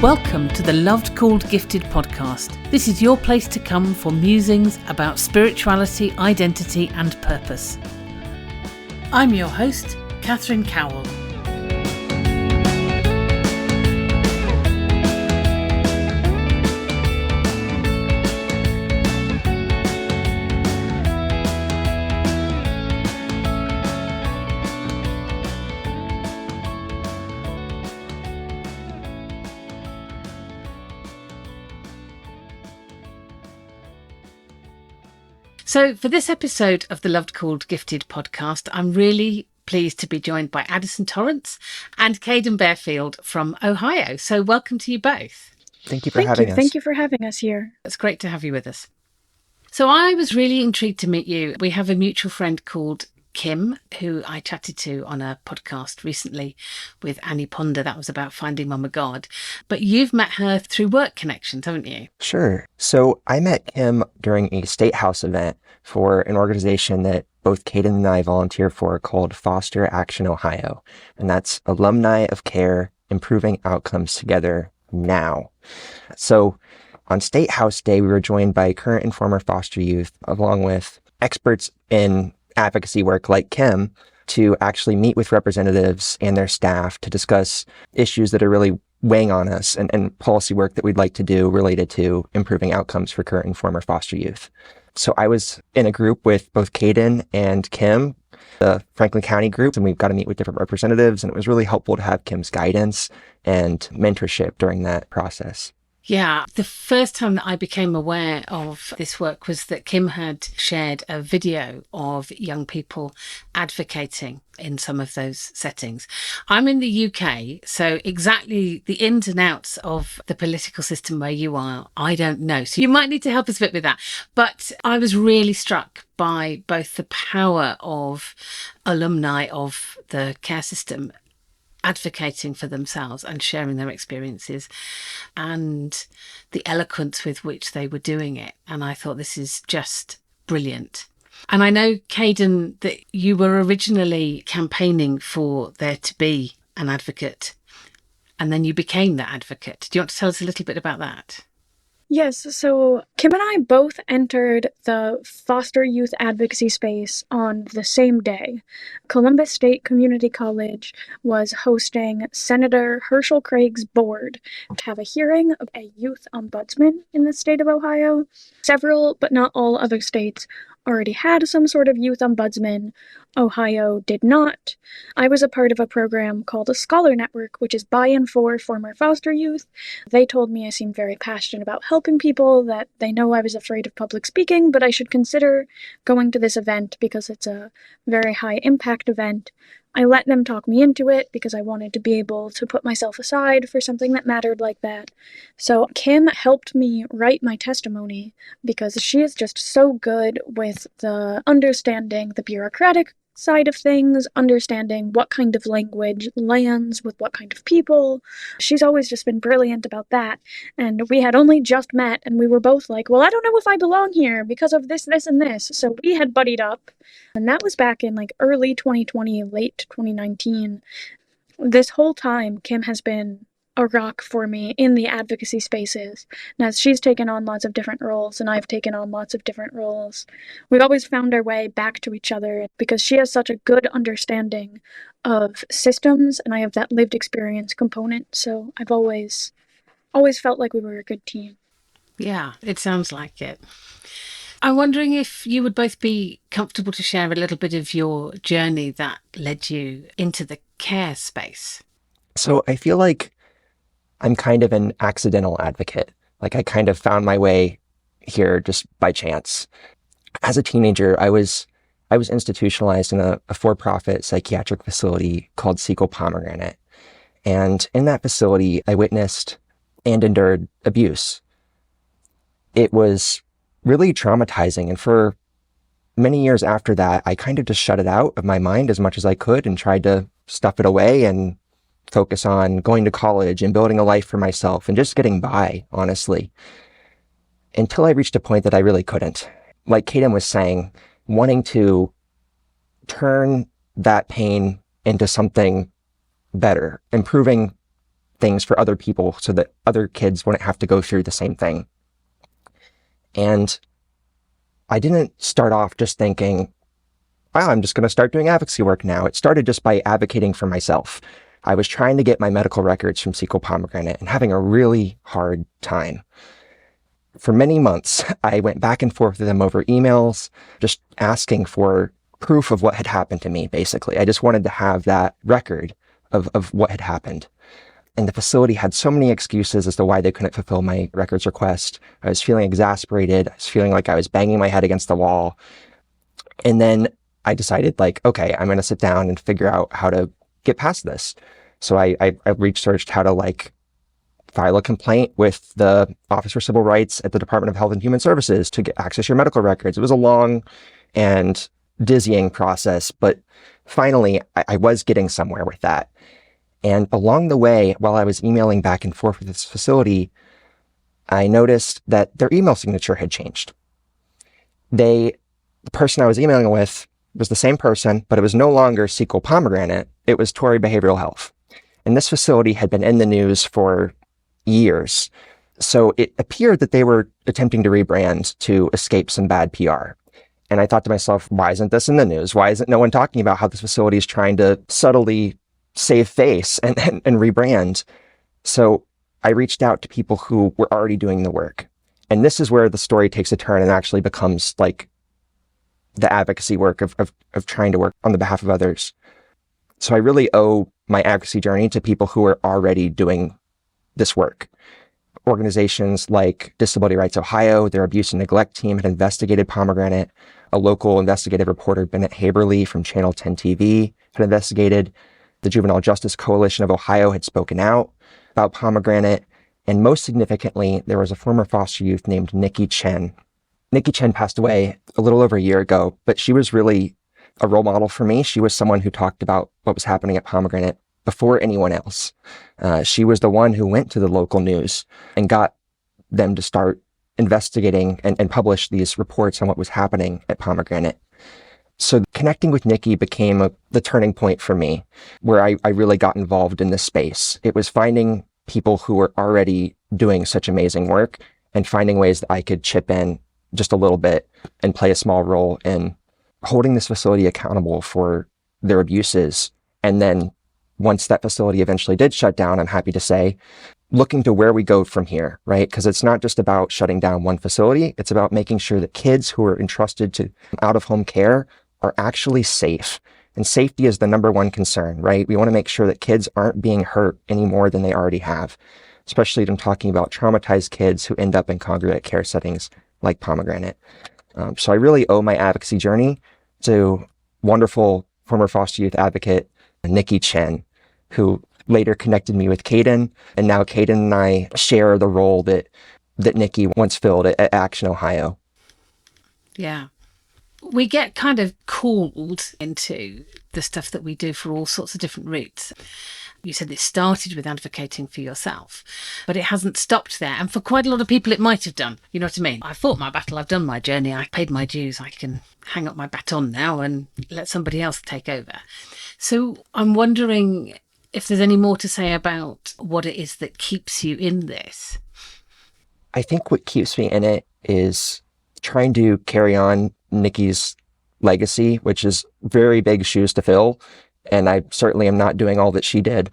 Welcome to the Loved Called Gifted podcast. This is your place to come for musings about spirituality, identity and purpose. I'm your host, Catherine Cowell. So for this episode of the Loved Called Gifted podcast, I'm really pleased to be joined by Addison, Torrance and Caidyn Bearfield from Ohio. So welcome to you both. Thank you for having us. Thank you for having us here. It's great to have you with us. So I was really intrigued to meet you. We have a mutual friend called Kim, who I chatted to on a podcast recently with Annie Ponder. That was about finding Mama God. But you've met her through work connections, haven't you? Sure. So I met Kim during a State House event for an organization that both Caidyn and I volunteer for called Foster Action Ohio. And that's Alumni of Care, Improving Outcomes Together Now. So on State House Day, we were joined by current and former foster youth, along with experts in advocacy work like Kim, to actually meet with representatives and their staff to discuss issues that are really weighing on us and policy work that we'd like to do related to improving outcomes for current and former foster youth. So I was in a group with both Caidyn and Kim, the Franklin County group, and we got to meet with different representatives, and it was really helpful to have Kim's guidance and mentorship during that process. Yeah, the first time that I became aware of this work was that Kim had shared a video of young people advocating in some of those settings. I'm in the UK, so exactly the ins and outs of the political system where you are, I don't know. So you might need to help us a bit with that. But I was really struck by both the power of alumni of the care system advocating for themselves and sharing their experiences and the eloquence with which they were doing it. And I thought, this is just brilliant. And I know, Caidyn, that you were originally campaigning for there to be an advocate, and then you became that advocate. Do you want to tell us a little bit about that? Yes, so Kim and I both entered the foster youth advocacy space on the same day. Columbus State Community College was hosting Senator Herschel Craig's board to have a hearing of a youth ombudsman in the state of Ohio. Several, but not all, other states already had some sort of youth ombudsman. Ohio did not. I was a part of a program called a Scholar Network, which is by and for former foster youth. They told me I seemed very passionate about helping people, that they know I was afraid of public speaking, but I should consider going to this event because it's a very high impact event. I let them talk me into it because I wanted to be able to put myself aside for something that mattered like that. So Kim helped me write my testimony because she is just so good with the understanding the bureaucratic side of things, understanding what kind of language lands with what kind of people. She's always just been brilliant about that. And we had only just met, and we were both like, well, I don't know if I belong here because of this, this, and this. So we had buddied up. And that was back in like early 2020, late 2019. This whole time, Kim has been a rock for me in the advocacy spaces. Now, she's taken on lots of different roles, and I've taken on lots of different roles. We've always found our way back to each other because she has such a good understanding of systems, and I have that lived experience component. So I've always felt like we were a good team. Yeah, it sounds like it. I'm wondering if you would both be comfortable to share a little bit of your journey that led you into the care space. So I feel like I'm kind of an accidental advocate. Like I kind of found my way here just by chance. As a teenager, I was institutionalized in a for-profit psychiatric facility called Sequel Pomegranate. And in that facility, I witnessed and endured abuse. It was really traumatizing. And for many years after that, I kind of just shut it out of my mind as much as I could and tried to stuff it away and focus on going to college and building a life for myself and just getting by, honestly, until I reached a point that I really couldn't. Like Caidyn was saying, wanting to turn that pain into something better, improving things for other people so that other kids wouldn't have to go through the same thing. And I didn't start off just thinking, wow, I'm just going to start doing advocacy work now. It started just by advocating for myself. I was trying to get my medical records from Sequel Pomegranate and having a really hard time. For many months, I went back and forth with them over emails, just asking for proof of what had happened to me, basically. I just wanted to have that record of what had happened. And the facility had so many excuses as to why they couldn't fulfill my records request. I was feeling exasperated. I was feeling like I was banging my head against the wall. And then I decided, like, okay, I'm going to sit down and figure out how to get past this. So I researched how to, like, file a complaint with the Office for Civil Rights at the Department of Health and Human Services to access your medical records. It was a long and dizzying process, but finally I was getting somewhere with that. And along the way, while I was emailing back and forth with this facility, I noticed that their email signature had changed. The person I was emailing with was the same person, but it was no longer Sequel Pomegranate. It was Torrey Behavioral Health. And this facility had been in the news for years. So it appeared that they were attempting to rebrand to escape some bad PR. And I thought to myself, why isn't this in the news? Why isn't no one talking about how this facility is trying to subtly save face and rebrand? So I reached out to people who were already doing the work. And this is where the story takes a turn and actually becomes like the advocacy work of trying to work on the behalf of others. So I really owe my advocacy journey to people who are already doing this work. Organizations like Disability Rights Ohio, their abuse and neglect team had investigated Pomegranate. A local investigative reporter, Bennett Haberly from Channel 10 TV, had investigated. The Juvenile Justice Coalition of Ohio had spoken out about Pomegranate. And most significantly, there was a former foster youth named Nikki Chen. Nikki Chen passed away a little over a year ago, but she was really a role model for me. She was someone who talked about what was happening at Pomegranate before anyone else. She was the one who went to the local news and got them to start investigating and publish these reports on what was happening at Pomegranate. So connecting with Nikki became the turning point for me, where I really got involved in this space. It was finding people who were already doing such amazing work and finding ways that I could chip in just a little bit and play a small role in holding this facility accountable for their abuses. And then once that facility eventually did shut down, I'm happy to say, looking to where we go from here, right? Because it's not just about shutting down one facility. It's about making sure that kids who are entrusted to out-of-home care are actually safe. And safety is the number one concern, right? We want to make sure that kids aren't being hurt any more than they already have, especially if I'm talking about traumatized kids who end up in congregate care settings like Pomegranate. So I really owe my advocacy journey to wonderful former foster youth advocate, Nikki Chen, who later connected me with Caidyn. And now Caidyn and I share the role that Nikki once filled at Action, Ohio. Yeah. We get kind of called into the stuff that we do for all sorts of different routes. You said it started with advocating for yourself, but it hasn't stopped there. And for quite a lot of people, it might have done. You know what I mean? I fought my battle. I've done my journey. I paid my dues. I can hang up my baton now and let somebody else take over. So I'm wondering if there's any more to say about what it is that keeps you in this. I think what keeps me in it is trying to carry on Nikki's legacy, which is very big shoes to fill. And I certainly am not doing all that she did.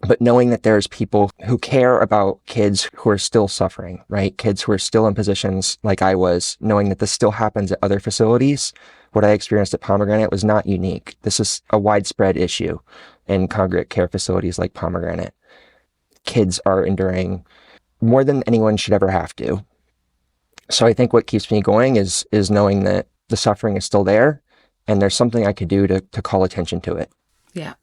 But knowing that there's people who care about kids who are still suffering, right? Kids who are still in positions like I was, knowing that this still happens at other facilities. What I experienced at Pomegranate was not unique. This is a widespread issue in congregate care facilities like Pomegranate. Kids are enduring more than anyone should ever have to. So I think what keeps me going is knowing that the suffering is still there and there's something I could do to call attention to it. Yeah.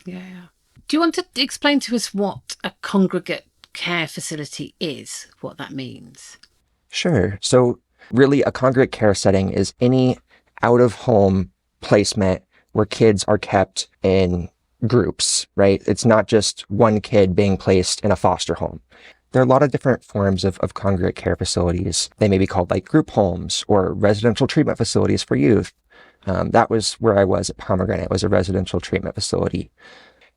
Do you want to explain to us what a congregate care facility is, what that means? Sure. So really a congregate care setting is any out-of-home placement where kids are kept in groups, right? It's not just one kid being placed in a foster home. There are a lot of different forms of congregate care facilities. They may be called like group homes or residential treatment facilities for youth. That was where I was at Pomegranate. It was a residential treatment facility.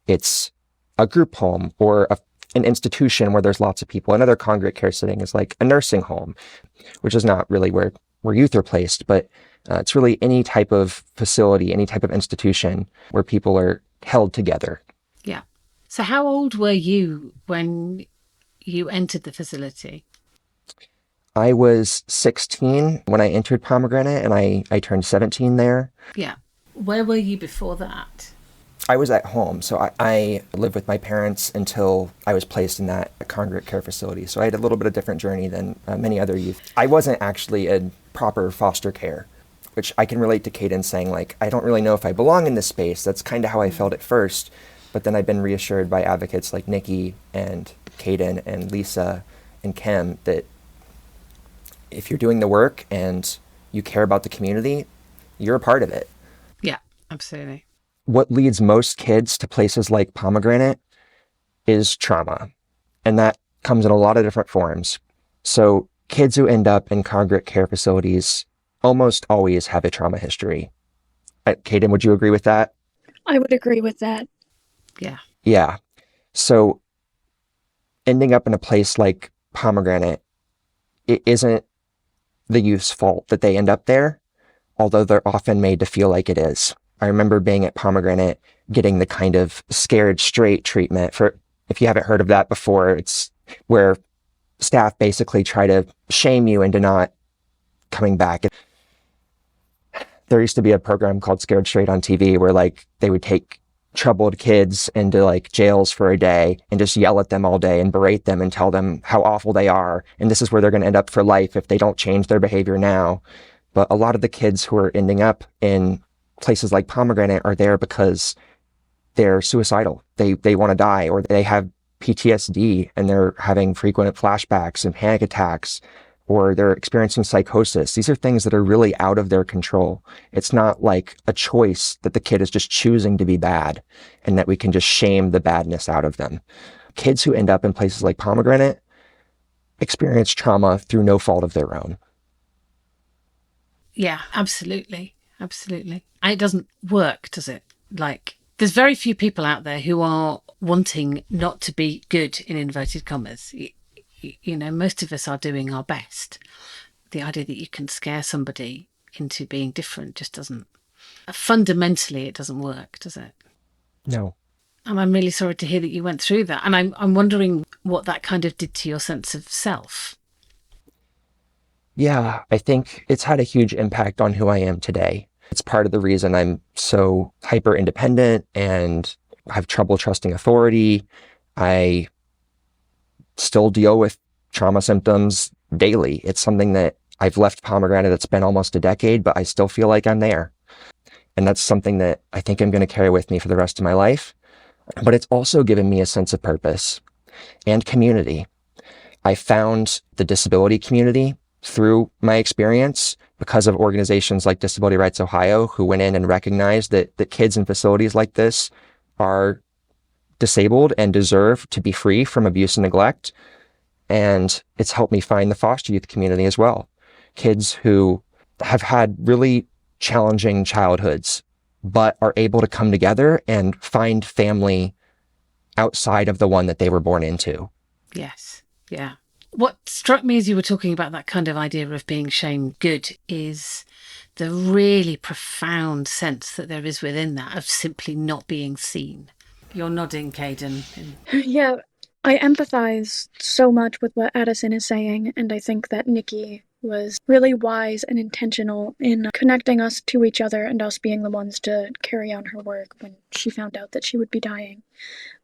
It's a group home or a an institution where there's lots of people. Another congregate care setting is like a nursing home, which is not really where youth are placed, but it's really any type of facility, any type of institution where people are held together. Yeah. So how old were you when you entered the facility? I was 16 when I entered Pomegranate, and I turned 17 there. Yeah. Where were you before that? I was at home, so I lived with my parents until I was placed in that congregate care facility. So I had a little bit of different journey than many other youth. I wasn't actually in proper foster care, which I can relate to Caidyn saying, like, I don't really know if I belong in this space. That's kind of how I felt at first. But then I've been reassured by advocates like Nikki and Caidyn and Lisa and Kim that if you're doing the work and you care about the community, you're a part of it. Yeah, absolutely. What leads most kids to places like Pomegranate is trauma. And that comes in a lot of different forms. So kids who end up in congregate care facilities almost always have a trauma history. Caidyn, would you agree with that? I would agree with that. Yeah. Yeah. So ending up in a place like Pomegranate, it isn't the youth's fault that they end up there, although they're often made to feel like it is. I remember being at Pomegranate getting the kind of scared straight treatment. For if you haven't heard of that before, it's where staff basically try to shame you into not coming back. There used to be a program called Scared Straight on TV where like they would take troubled kids into like jails for a day and just yell at them all day and berate them and tell them how awful they are. And this is where they're going to end up for life if they don't change their behavior now. But a lot of the kids who are ending up in places like Pomegranate are there because they're suicidal. They want to die, or they have PTSD and they're having frequent flashbacks and panic attacks, or they're experiencing psychosis. These are things that are really out of their control. It's not like a choice that the kid is just choosing to be bad and that we can just shame the badness out of them. Kids who end up in places like Pomegranate experience trauma through no fault of their own. Yeah, absolutely. Absolutely. And it doesn't work, does it? Like, there's very few people out there who are wanting not to be good, in inverted commas. You know, most of us are doing our best. The idea that you can scare somebody into being different just doesn't, fundamentally, it doesn't work, does it? No. And I'm really sorry to hear that you went through that. And I'm wondering what that kind of did to your sense of self. Yeah, I think it's had a huge impact on who I am today. It's part of the reason I'm so hyper independent and have trouble trusting authority. I still deal with trauma symptoms daily. It's something that I've left Pomegranate. It's been almost a decade, but I still feel like I'm there. And that's something that I think I'm going to carry with me for the rest of my life. But it's also given me a sense of purpose and community. I found the disability community through my experience because of organizations like Disability Rights Ohio, who went in and recognized that kids in facilities like this are disabled and deserve to be free from abuse and neglect. And it's helped me find the foster youth community as well. Kids who have had really challenging childhoods, but are able to come together and find family outside of the one that they were born into. Yes. Yeah. What struck me as you were talking about that kind of idea of being shamed good is the really profound sense that there is within that of simply not being seen. You're nodding, Caidyn. Yeah, I empathize so much with what Addison is saying, and I think that Nikki was really wise and intentional in connecting us to each other and us being the ones to carry on her work when she found out that she would be dying.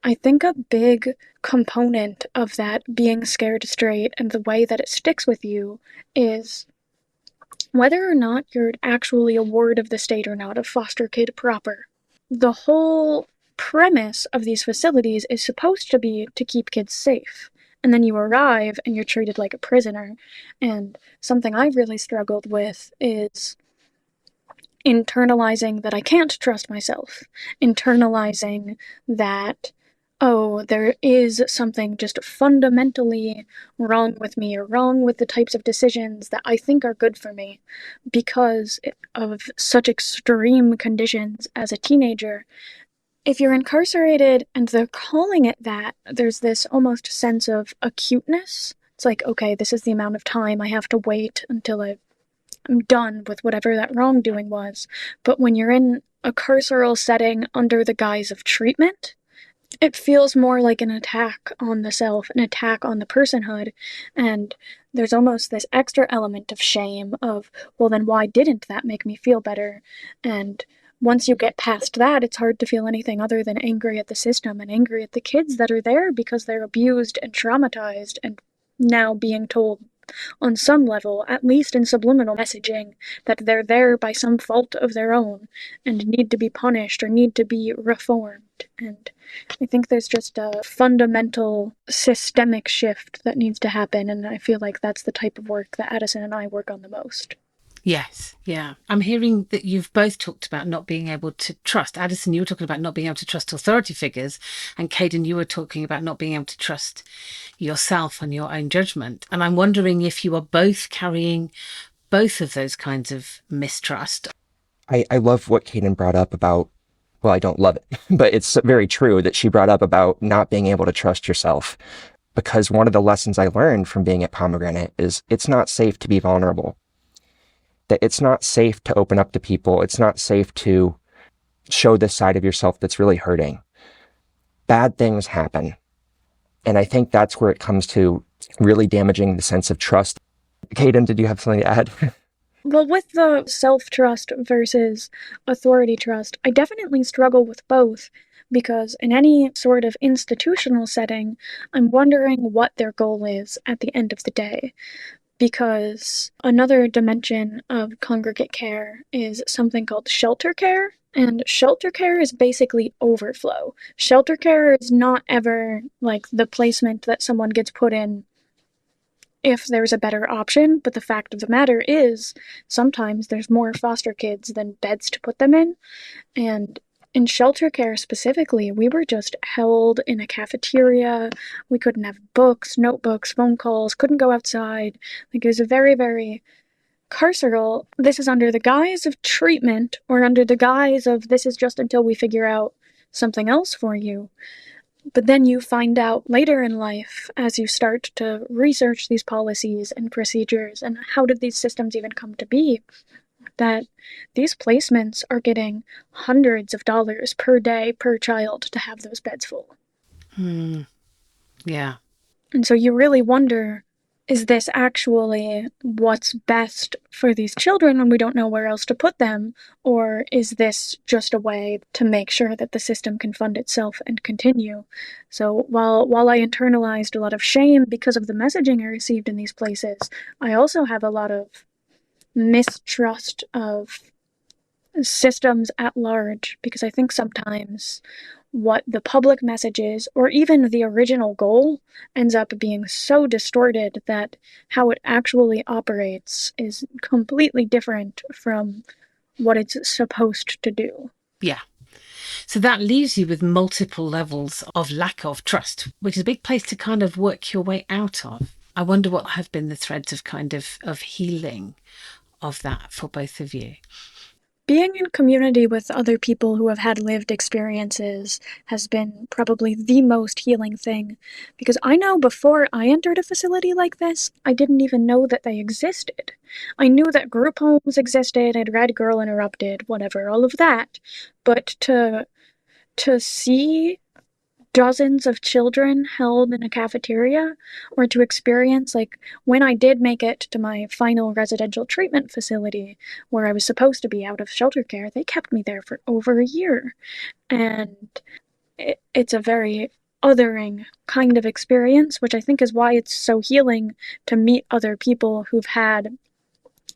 I think a big component of that being scared straight and the way that it sticks with you is whether or not you're actually a ward of the state or not, a foster kid proper. The whole premise of these facilities is supposed to be to keep kids safe. And then you arrive and you're treated like a prisoner. And something I've really struggled with is internalizing that I can't trust myself. Internalizing that, oh, there is something just fundamentally wrong with me or wrong with the types of decisions that I think are good for me because of such extreme conditions as a teenager. if you're incarcerated and they're calling it that, there's this almost sense of acuteness. It's like, okay, this is the amount of time I have to wait until I'm done with whatever that wrongdoing was. But when you're in a carceral setting under the guise of treatment, it feels more like an attack on the self, an attack on the personhood, and there's almost this extra element of shame of, well, then why didn't that make me feel better? And once you get past that, it's hard to feel anything other than angry at the system and angry at the kids that are there because they're abused and traumatized and now being told on some level, at least in subliminal messaging, that they're there by some fault of their own and need to be punished or need to be reformed. And I think there's just a fundamental systemic shift that needs to happen, and I feel like that's the type of work that Addison and I work on the most. Yes, yeah. I'm hearing that you've both talked about not being able to trust. Addison, you were talking about not being able to trust authority figures, and Caidyn, you were talking about not being able to trust yourself and your own judgment. And I'm wondering if you are both carrying both of those kinds of mistrust. I love what Caidyn brought up about, well, I don't love it, but it's very true that she brought up about not being able to trust yourself. Because one of the lessons I learned from being at Pomegranate is it's not safe to be vulnerable. That it's not safe to open up to people. It's not safe to show this side of yourself that's really hurting. Bad things happen. And I think that's where it comes to really damaging the sense of trust. Caidyn, did you have something to add? Well, with the self-trust versus authority trust, I definitely struggle with both because in any sort of institutional setting, I'm wondering what their goal is at the end of the day. Because another dimension of congregate care is something called shelter care. And shelter care is basically overflow. Shelter care is not ever like the placement that someone gets put in if there's a better option, but the fact of the matter is sometimes there's more foster kids than beds to put them in. And in shelter care specifically, we were just held in a cafeteria. We couldn't have books, notebooks, phone calls, couldn't go outside. Like, it was a very, very carceral. This is under the guise of treatment or under the guise of this is just until we figure out something else for you. But then you find out later in life, as you start to research these policies and procedures and how did these systems even come to be, that these placements are getting hundreds of dollars per day per child to have those beds full. Yeah. And so you really wonder, is this actually what's best for these children when we don't know where else to put them? Or is this just a way to make sure that the system can fund itself and continue? So while I internalized a lot of shame because of the messaging I received in these places, I also have a lot of mistrust of systems at large, because I think sometimes what the public message is, or even the original goal, ends up being so distorted that how it actually operates is completely different from what it's supposed to do. Yeah. So that leaves you with multiple levels of lack of trust, which is a big place to kind of work your way out of. I wonder what have been the threads of kind of healing of that for both of you. Being in community with other people who have had lived experiences has been probably the most healing thing, because I know before I entered a facility like this, I didn't even know that they existed. I knew that group homes existed, I'd read Girl Interrupted, whatever, all of that, but to see dozens of children held in a cafeteria, or to experience, like, when I did make it to my final residential treatment facility where I was supposed to be out of shelter care, they kept me there for over a year. And it's a very othering kind of experience, which I think is why it's so healing to meet other people who've had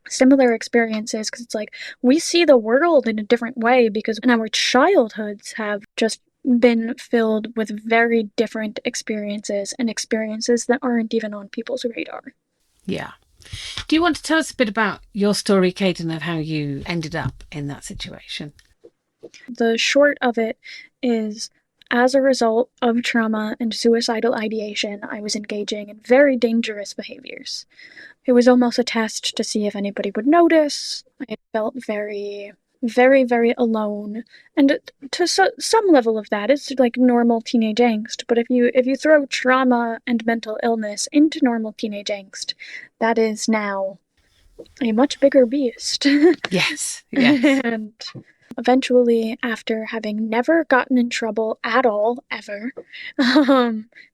similar experiences, because it's like we see the world in a different way because our childhoods have just been filled with very different experiences and experiences that aren't even on people's radar. Yeah. Do you want to tell us a bit about your story, Caidyn, of how you ended up in that situation? The short of it is, as a result of trauma and suicidal ideation, I was engaging in very dangerous behaviors. It was almost a test to see if anybody would notice. I felt very very, very alone. And to some level of that, it's like normal teenage angst. But if you throw trauma and mental illness into normal teenage angst, that is now a much bigger beast. Yes, yes. And eventually, after having never gotten in trouble at all, ever,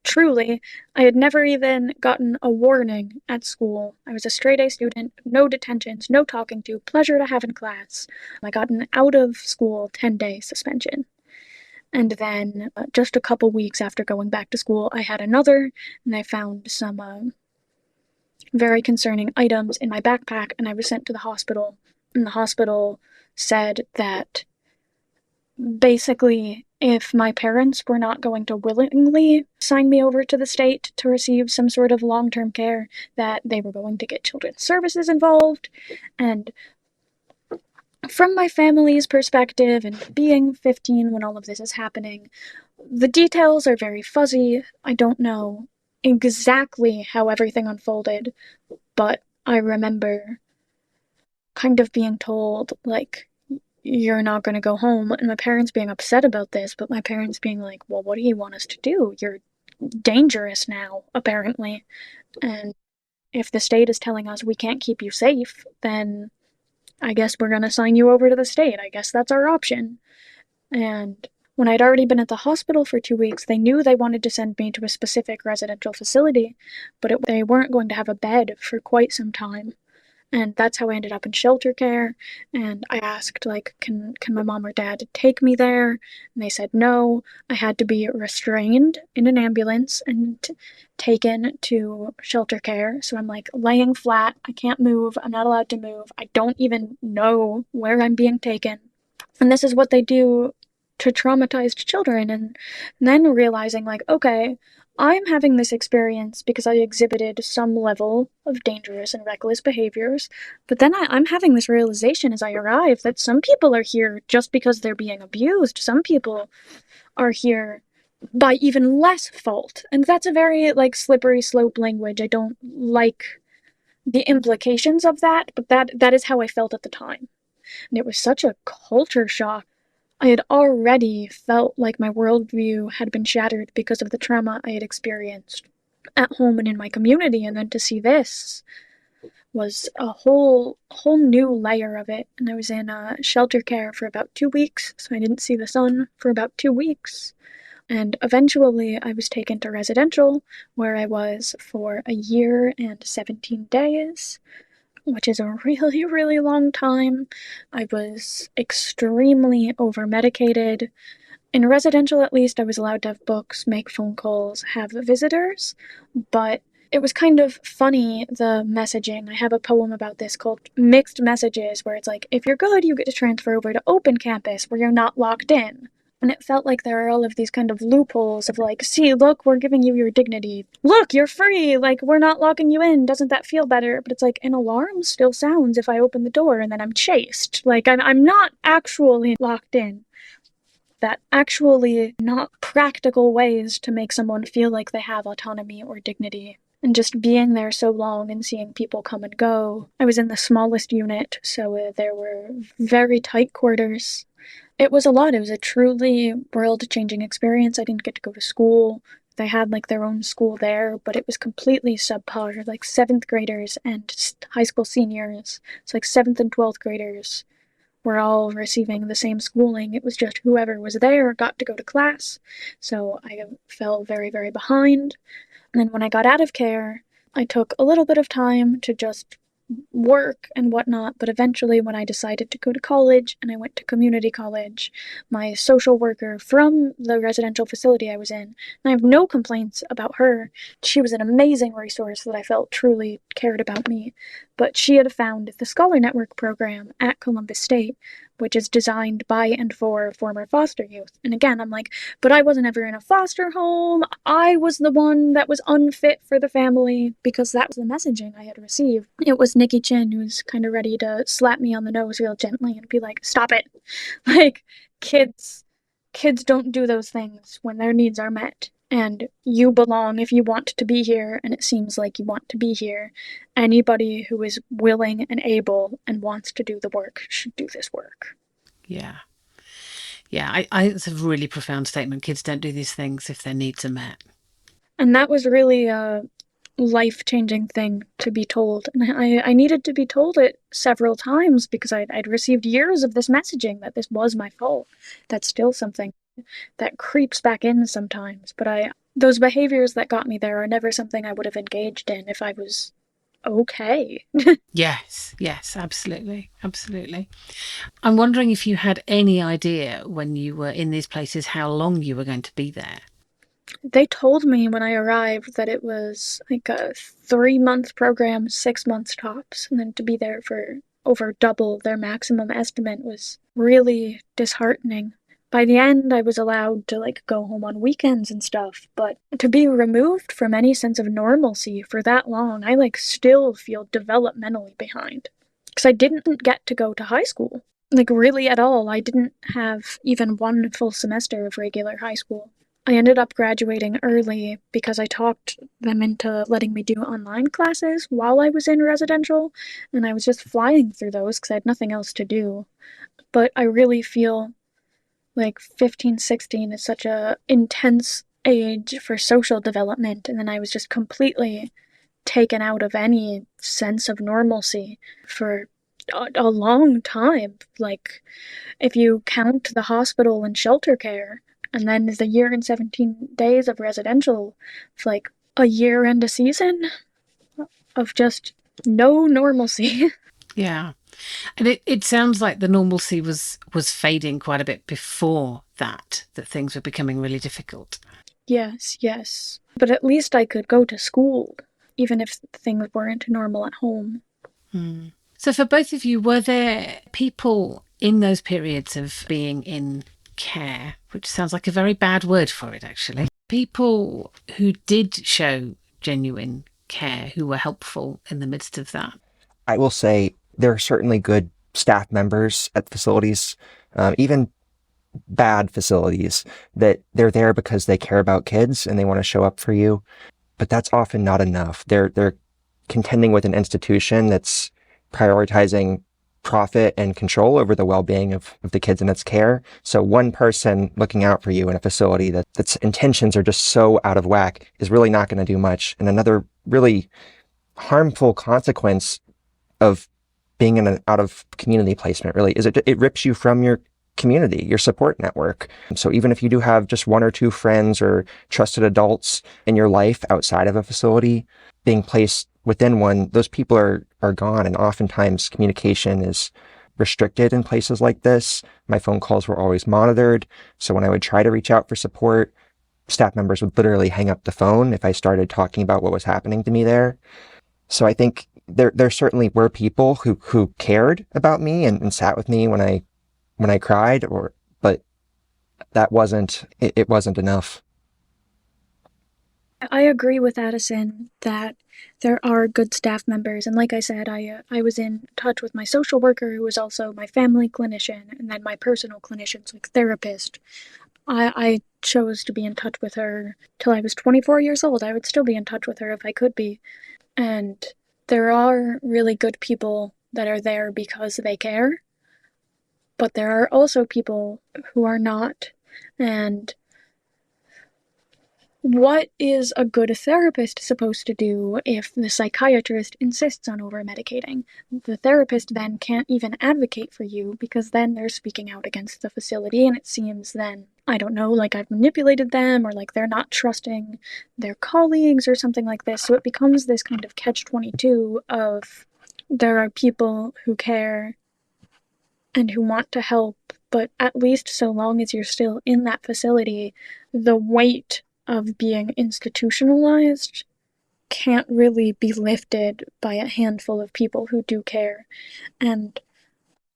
truly, I had never even gotten a warning at school. I was a straight A student, no detentions, no talking to, pleasure to have in class. I got an out of school 10-day suspension. And then, just a couple weeks after going back to school, I had another, and I found some very concerning items in my backpack, and I was sent to the hospital. And the hospital said that basically, if my parents were not going to willingly sign me over to the state to receive some sort of long-term care, that they were going to get children's services involved. And from my family's perspective, and being 15 when all of this is happening, the details are very fuzzy. I don't know exactly how everything unfolded, but I remember kind of being told, like, you're not going to go home, and my parents being upset about this, but my parents being like, well, what do you want us to do? You're dangerous now, apparently. And if the state is telling us we can't keep you safe, then I guess we're going to sign you over to the state. I guess that's our option. And when I'd already been at the hospital for 2 weeks, they knew they wanted to send me to a specific residential facility, but they weren't going to have a bed for quite some time. And that's how I ended up in shelter care. And I asked, like, can my mom or dad take me there? And they said no. I had to be restrained in an ambulance and taken to shelter care. So I'm like laying flat. I can't move. I'm not allowed to move. I don't even know where I'm being taken. And this is what they do to traumatized children. And then realizing, like, okay, I'm having this experience because I exhibited some level of dangerous and reckless behaviors, but then I'm having this realization as I arrive that some people are here just because they're being abused. Some people are here by even less fault. And that's a very, like, slippery slope language. I don't like the implications of that, but that is how I felt at the time. And it was such a culture shock. I had already felt like my worldview had been shattered because of the trauma I had experienced at home and in my community, and then to see this was a whole new layer of it. And I was in shelter care for about 2 weeks, so I didn't see the sun for about 2 weeks. And eventually I was taken to residential, where I was for a year and 17 days. Which is a really, really long time. I was extremely over-medicated. In residential, at least, I was allowed to have books, make phone calls, have visitors, but it was kind of funny, the messaging. I have a poem about this called Mixed Messages, where it's like, if you're good, you get to transfer over to open campus, where you're not locked in. And it felt like there are all of these kind of loopholes of like, see, look, we're giving you your dignity. Look, you're free. Like, we're not locking you in. Doesn't that feel better? But it's like, an alarm still sounds if I open the door and then I'm chased. Like, I'm not actually locked in. That actually not practical ways to make someone feel like they have autonomy or dignity. And just being there so long and seeing people come and go. I was in the smallest unit, so there were very tight quarters. It was a lot. It was a truly world-changing experience. I didn't get to go to school. They had, like, their own school there, but it was completely subpar. Like, 7th graders and high school seniors, it's like 7th and 12th graders, were all receiving the same schooling. It was just whoever was there got to go to class. So I fell very, very behind. And then when I got out of care, I took a little bit of time to just work and whatnot, but eventually when I decided to go to college and I went to community college, my social worker from the residential facility I was in, and I have no complaints about her, she was an amazing resource that I felt truly cared about me, but she had found the Scholar Network program at Columbus State, which is designed by and for former foster youth. And again, I'm like, but I wasn't ever in a foster home. I was the one that was unfit for the family, because that was the messaging I had received. It was Nikki Chin who was kind of ready to slap me on the nose real gently and be like, stop it. Like, kids don't do those things when their needs are met. And you belong if you want to be here, and it seems like you want to be here. Anybody who is willing and able and wants to do the work should do this work. Yeah. Yeah, it's a really profound statement. Kids don't do these things if their needs are met. And that was really a life-changing thing to be told. And I needed to be told it several times because I'd received years of this messaging that this was my fault. That's still something that creeps back in sometimes. But those behaviors that got me there are never something I would have engaged in if I was okay. Yes, absolutely. Absolutely. I'm wondering if you had any idea when you were in these places how long you were going to be there. They told me when I arrived that it was like a 3-month program, 6 months tops, and then to be there for over double their maximum estimate was really disheartening. By the end, I was allowed to go home on weekends and stuff, but to be removed from any sense of normalcy for that long, I still feel developmentally behind. Because I didn't get to go to high school. Really at all. I didn't have even one full semester of regular high school. I ended up graduating early because I talked them into letting me do online classes while I was in residential, and I was just flying through those because I had nothing else to do. But I really feel like 15, 16 is such a intense age for social development, and then I was just completely taken out of any sense of normalcy for a long time. If you count the hospital and shelter care, and then the year and 17 days of residential, it's like a year and a season of just no normalcy. Yeah. And it sounds like the normalcy was fading quite a bit before that things were becoming really difficult. Yes. But at least I could go to school, even if things weren't normal at home. So for both of you, were there people in those periods of being in care, which sounds like a very bad word for it, actually, people who did show genuine care, who were helpful in the midst of that? I will say there are certainly good staff members at facilities, even bad facilities, that they're there because they care about kids and they want to show up for you. But that's often not enough. They're contending with an institution that's prioritizing profit and control over the well-being of the kids in its care. So one person looking out for you in a facility that's intentions are just so out of whack is really not going to do much. And another really harmful consequence of being in an out of community placement really is it rips you from your community, your support network. So even if you do have just one or two friends or trusted adults in your life outside of a facility, being placed within one, those people are gone. And oftentimes communication is restricted in places like this. My phone calls were always monitored. So when I would try to reach out for support, staff members would literally hang up the phone if I started talking about what was happening to me there. So I think there certainly were people who cared about me and sat with me when I cried, but that wasn't enough. I agree with Addison that there are good staff members, and like I said, I was in touch with my social worker, who was also my family clinician, and then my personal clinicians, like therapist. I chose to be in touch with her till I was 24 years old. I would still be in touch with her if I could be. And there are really good people that are there because they care, but there are also people who are not. And what is a good therapist supposed to do if the psychiatrist insists on over-medicating? The therapist then can't even advocate for you because then they're speaking out against the facility, and it seems then, I don't know, like I've manipulated them or like they're not trusting their colleagues or something like this. So it becomes this kind of catch-22 of there are people who care and who want to help, but at least so long as you're still in that facility, the weight of being institutionalized can't really be lifted by a handful of people who do care. And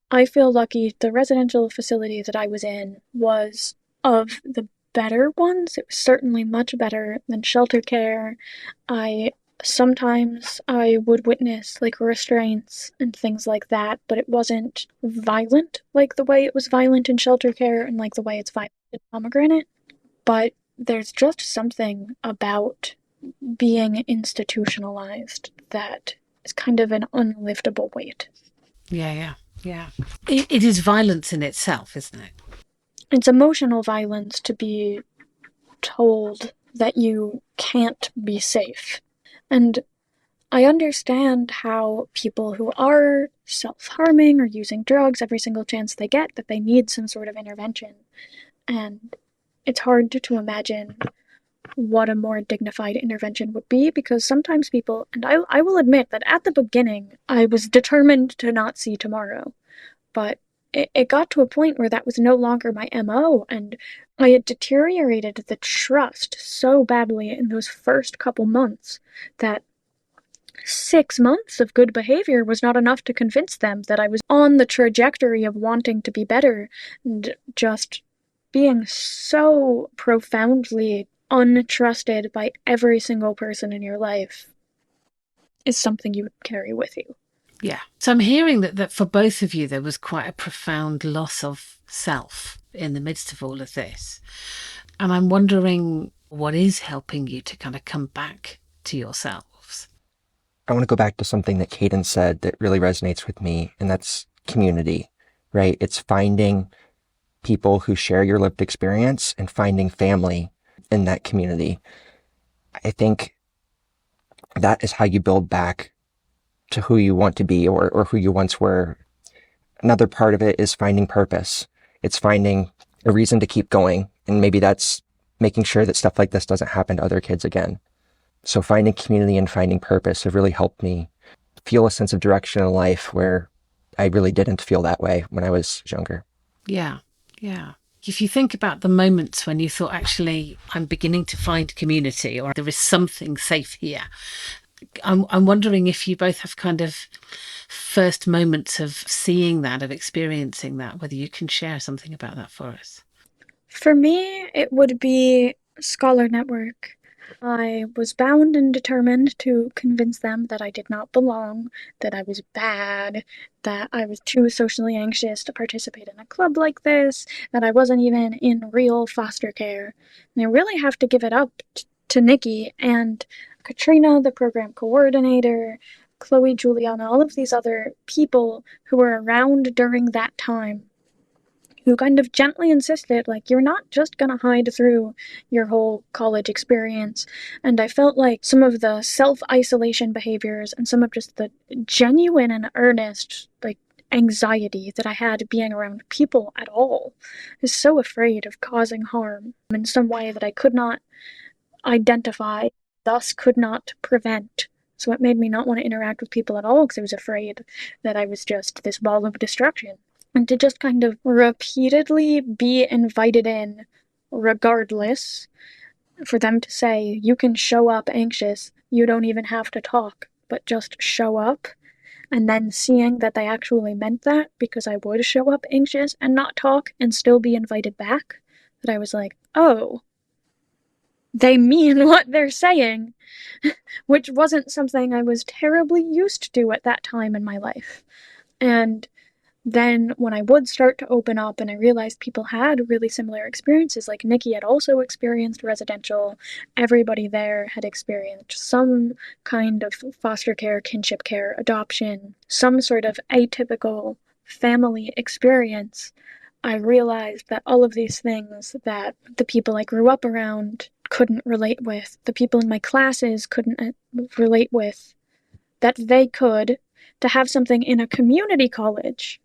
I feel lucky the residential facility that I was in was of the better ones. It was certainly much better than shelter care. Sometimes I would witness restraints and things like that, but it wasn't violent like the way it was violent in shelter care and like the way it's violent in Pomegranate. But there's just something about being institutionalized that is kind of an unliftable weight. Yeah. Yeah. It is violence in itself, isn't it? It's emotional violence to be told that you can't be safe. And I understand how people who are self-harming or using drugs every single chance they get, that they need some sort of intervention. And it's hard to imagine what a more dignified intervention would be, because sometimes people, and I will admit that at the beginning, I was determined to not see tomorrow. But it got to a point where that was no longer my MO, and I had deteriorated the trust so badly in those first couple months that 6 months of good behavior was not enough to convince them that I was on the trajectory of wanting to be better, and just being so profoundly untrusted by every single person in your life is something you would carry with you. Yeah. So I'm hearing that for both of you, there was quite a profound loss of self in the midst of all of this. And I'm wondering what is helping you to kind of come back to yourselves. I want to go back to something that Caidyn said that really resonates with me, and that's community, right? It's finding people who share your lived experience and finding family in that community. I think that is how you build back to who you want to be, or who you once were. Another part of it is finding purpose. It's finding a reason to keep going. And maybe that's making sure that stuff like this doesn't happen to other kids again. So finding community and finding purpose have really helped me feel a sense of direction in life where I really didn't feel that way when I was younger. Yeah. Yeah. If you think about the moments when you thought, actually, I'm beginning to find community, or there is something safe here, I'm wondering if you both have kind of first moments of seeing that, of experiencing that, whether you can share something about that for us. For me, it would be Scholar Network. I was bound and determined to convince them that I did not belong, that I was bad, that I was too socially anxious to participate in a club like this, that I wasn't even in real foster care. And I really have to give it up to Nikki and Katrina, the program coordinator, Chloe, Juliana, all of these other people who were around during that time, who kind of gently insisted, like, you're not just gonna hide through your whole college experience. And I felt like some of the self-isolation behaviors and some of just the genuine and earnest, like, anxiety that I had being around people at all, is so afraid of causing harm in some way that I could not identify, thus could not prevent. So it made me not want to interact with people at all, because I was afraid that I was just this ball of destruction. And to just kind of repeatedly be invited in regardless, for them to say, you can show up anxious, you don't even have to talk, but just show up. And then seeing that they actually meant that, because I would show up anxious and not talk and still be invited back, that I was like, oh, they mean what they're saying, which wasn't something I was terribly used to at that time in my life. And then when I would start to open up and I realized people had really similar experiences, like Nikki had also experienced residential, everybody there had experienced some kind of foster care, kinship care, adoption, some sort of atypical family experience, I realized that all of these things that the people I grew up around couldn't relate with, the people in my classes couldn't relate with, that they could, to have something in a community college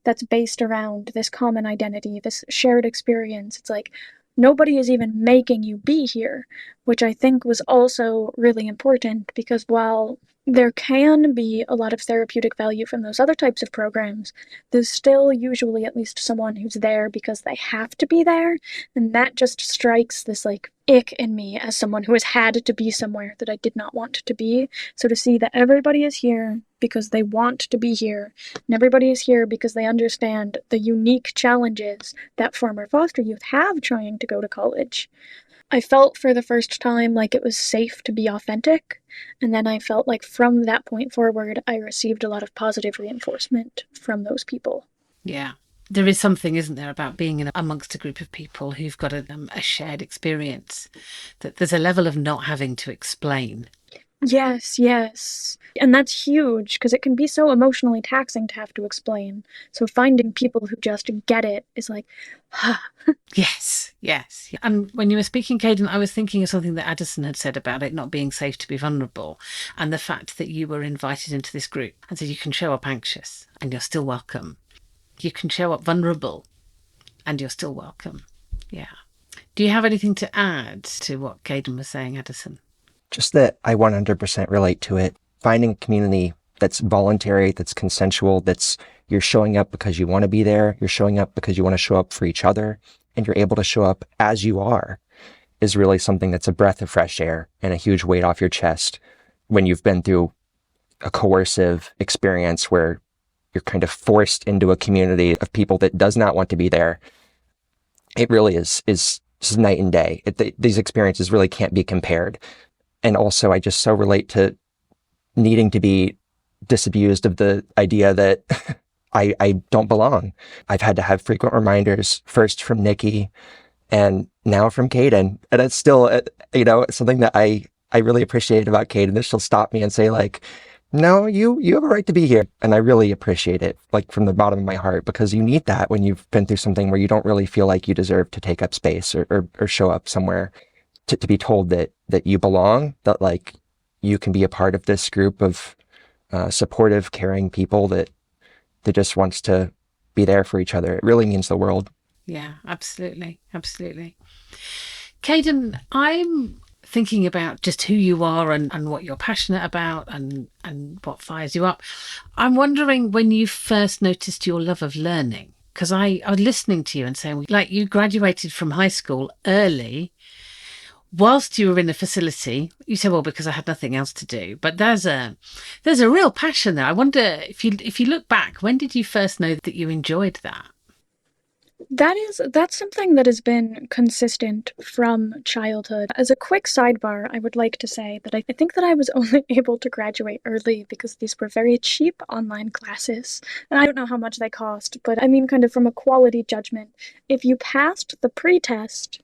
that's based around this common identity, this shared experience. It's like nobody is even making you be here, which I think was also really important, because while there can be a lot of therapeutic value from those other types of programs, there's still usually at least someone who's there because they have to be there, and that just strikes this like ick in me as someone who has had to be somewhere that I did not want to be. So to see that everybody is here because they want to be here, and everybody is here because they understand the unique challenges that former foster youth have trying to go to college, I felt for the first time like it was safe to be authentic. And then I felt like from that point forward, I received a lot of positive reinforcement from those people. Yeah. There is something, isn't there, about being amongst a group of people who've got a shared experience, that there's a level of not having to explain. Yes, yes. And that's huge because it can be so emotionally taxing to have to explain. So finding people who just get it is like, Yes, yes. And when you were speaking, Caidyn, I was thinking of something that Addison had said about it not being safe to be vulnerable, and the fact that you were invited into this group and said you can show up anxious and you're still welcome. You can show up vulnerable and you're still welcome. Yeah. Do you have anything to add to what Caidyn was saying, Addison? Just that I 100% relate to it. Finding a community that's voluntary, that's consensual, that's you're showing up because you want to be there, you're showing up because you want to show up for each other, and you're able to show up as you are is really something that's a breath of fresh air and a huge weight off your chest when you've been through a coercive experience where you're kind of forced into a community of people that does not want to be there. It really is night and day. These experiences really can't be compared. And also, I just so relate to needing to be disabused of the idea that I don't belong. I've had to have frequent reminders, first from Nikki and now from Caidyn. And it's still, something that I really appreciate about Caidyn, that she'll stop me and say, like, no, you have a right to be here. And I really appreciate it, like, from the bottom of my heart, because you need that when you've been through something where you don't really feel like you deserve to take up space or show up somewhere, to be told that you belong, that, like, you can be a part of this group of supportive, caring people that just wants to be there for each other. It really means the world. Yeah, absolutely. Absolutely. Caidyn, I'm thinking about just who you are and what you're passionate about and what fires you up. I'm wondering when you first noticed your love of learning, because I was listening to you and saying, like, you graduated from high school early whilst you were in a facility. You said, well, because I had nothing else to do. But there's a real passion there. I wonder if you look back, when did you first know that you enjoyed that? That's something that has been consistent from childhood. As a quick sidebar, I would like to say that I think that I was only able to graduate early because these were very cheap online classes. And I don't know how much they cost, but I mean, kind of from a quality judgment. If you passed the pre-test,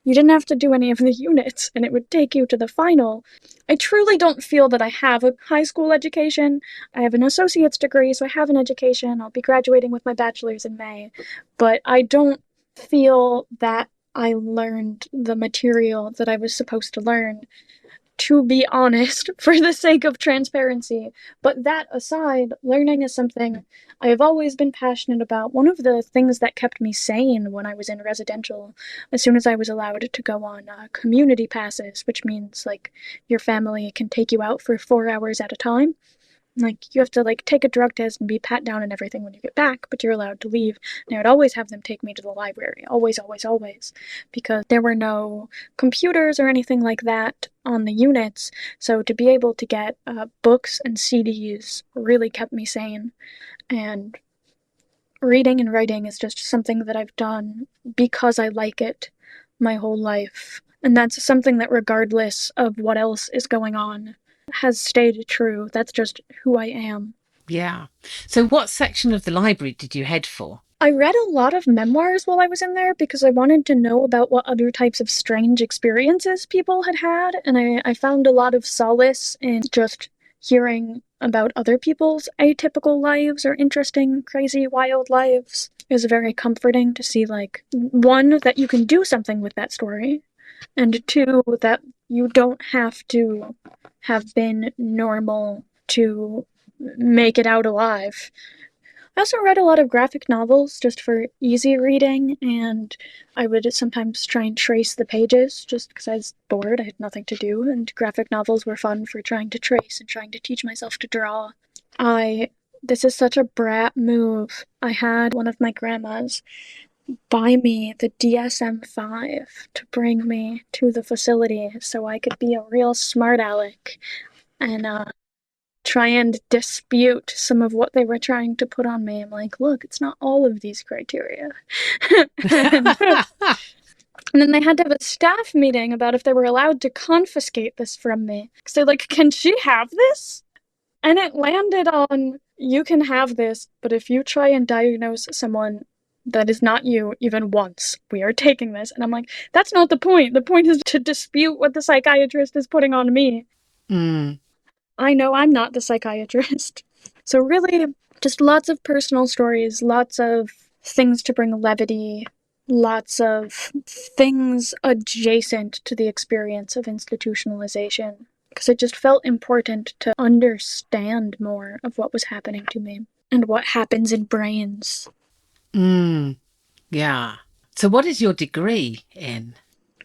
you didn't have to do any of the units, and it would take you to the final. I truly don't feel that I have a high school education. I have an associate's degree, so I have an education. I'll be graduating with my bachelor's in May. But I don't feel that I learned the material that I was supposed to learn, to be honest, for the sake of transparency. But that aside, learning is something I have always been passionate about. One of the things that kept me sane when I was in residential, as soon as I was allowed to go on community passes, which means, like, your family can take you out for 4 hours at a time. Like, you have to, like, take a drug test and be pat down and everything when you get back, but you're allowed to leave. And I would always have them take me to the library. Always, always, always. Because there were no computers or anything like that on the units. So to be able to get books and CDs really kept me sane. And reading and writing is just something that I've done because I like it my whole life. And that's something that, regardless of what else is going on, has stayed true. That's just who I am. Yeah. So what section of the library did you head for? I read a lot of memoirs while I was in there because I wanted to know about what other types of strange experiences people had had, and I found a lot of solace in just hearing about other people's atypical lives or interesting, crazy, wild lives. It was very comforting to see, like, one, that you can do something with that story, and two, that you don't have to have been normal to make it out alive. I also read a lot of graphic novels just for easy reading, and I would sometimes try and trace the pages just because I was bored. I had nothing to do, and graphic novels were fun for trying to trace and trying to teach myself to draw. This is such a brat move. I had one of my grandmas buy me the DSM-5 to bring me to the facility so I could be a real smart aleck and try and dispute some of what they were trying to put on me. I'm like, look, it's not all of these criteria. and, and then they had to have a staff meeting about if they were allowed to confiscate this from me. Because they're like, can she have this? And it landed on, you can have this, but if you try and diagnose someone that is not you even once, we are taking this. And I'm like, that's not the point. The point is to dispute what the psychiatrist is putting on me. Mm. I know I'm not the psychiatrist. So really, just lots of personal stories, lots of things to bring levity, lots of things adjacent to the experience of institutionalization. Because it just felt important to understand more of what was happening to me and what happens in brains. Mm. Yeah. So what is your degree in?